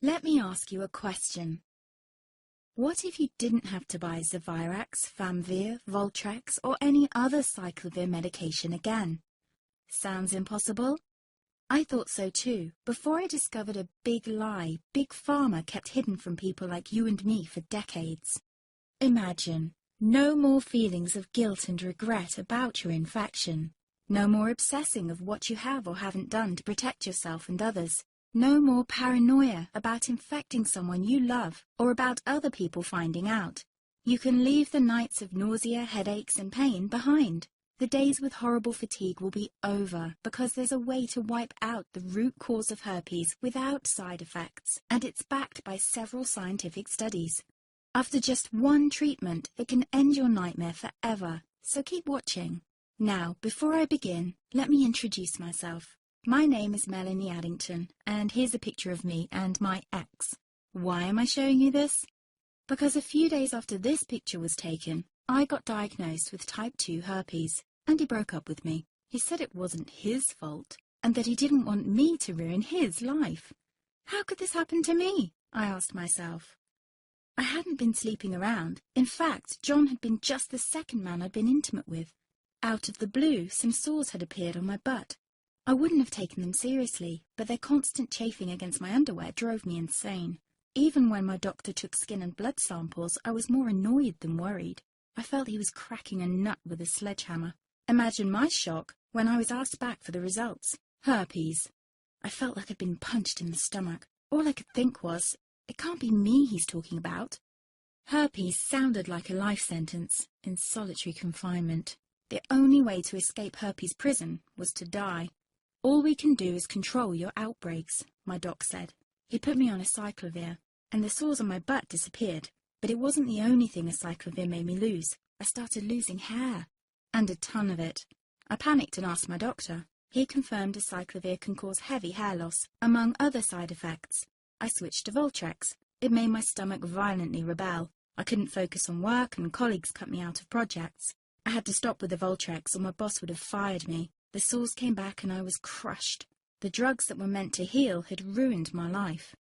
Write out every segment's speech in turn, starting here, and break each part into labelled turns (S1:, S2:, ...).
S1: Let me ask you a question. What if you didn't have to buy Zevirax, Famvir, Voltrex, or any other cyclovir medication again? Sounds impossible? I thought so too, before I discovered a big lie Big Pharma kept hidden from people like you and me for decades. Imagine, no more feelings of guilt and regret about your infection. No more obsessing of what you have or haven't done to protect yourself and others. No more paranoia about infecting someone you love or about other people finding out. You can leave the nights of nausea, headaches, and pain behind. The days with horrible fatigue will be over because there's a way to wipe out the root cause of herpes without side effects, and it's backed by several scientific studies. After just one treatment, it can end your nightmare forever, so keep watching. Now, before I begin, let me introduce myself. My name is Melanie Addington, and here's a picture of me and my ex. Why am I showing you this? Because a few days after this picture was taken, I got diagnosed with type 2 herpes, and he broke up with me. He said it wasn't his fault, and that he didn't want me to ruin his life. How could this happen to me? I asked myself. I hadn't been sleeping around. In fact, John had been just the second man I'd been intimate with. Out of the blue, some sores had appeared on my butt. I wouldn't have taken them seriously, but their constant chafing against my underwear drove me insane. Even when my doctor took skin and blood samples, I was more annoyed than worried. I felt he was cracking a nut with a sledgehammer. Imagine my shock when I was asked back for the results. Herpes. I felt like I'd been punched in the stomach. All I could think was, it can't be me he's talking about. Herpes sounded like a life sentence in solitary confinement. The only way to escape herpes prison was to die. All we can do is control your outbreaks, my doc said. He put me on a cyclovir, and the sores on my butt disappeared. But it wasn't the only thing a cyclovir made me lose. I started losing hair, and a ton of it. I panicked and asked my doctor. He confirmed a cyclovir can cause heavy hair loss, among other side effects. I switched to Voltrex. It made my stomach violently rebel. I couldn't focus on work, and colleagues cut me out of projects. I had to stop with the Voltrex, or my boss would have fired me. The sores came back and I was crushed. The drugs that were meant to heal had ruined my life.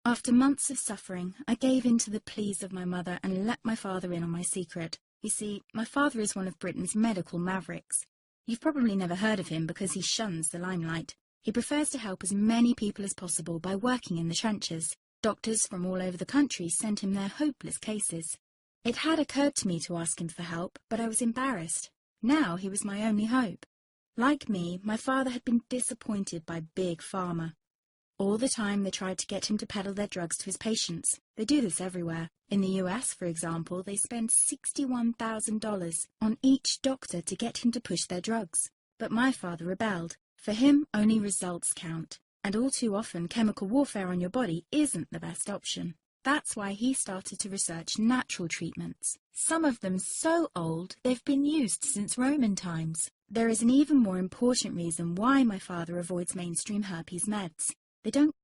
S1: After months of suffering, I gave in to the pleas of my mother and let my father in on my secret. You see, my father is one of Britain's medical mavericks. You've probably never heard of him because he shuns the limelight. He prefers to help as many people as possible by working in the trenches. Doctors from all over the country sent him their hopeless cases. It had occurred to me to ask him for help, but I was embarrassed. Now he was my only hope. Like me, my father had been disappointed by Big Pharma. All the time they tried to get him to peddle their drugs to his patients. They do this everywhere. In the US, for example, they spend $61,000 on each doctor to get him to push their drugs. But my father rebelled. For him, only results count. And all too often, chemical warfare on your body isn't the best option. That's why he started to research natural treatments. Some of them so old, they've been used since Roman times. There is an even more important reason why my father avoids mainstream herpes meds. They don't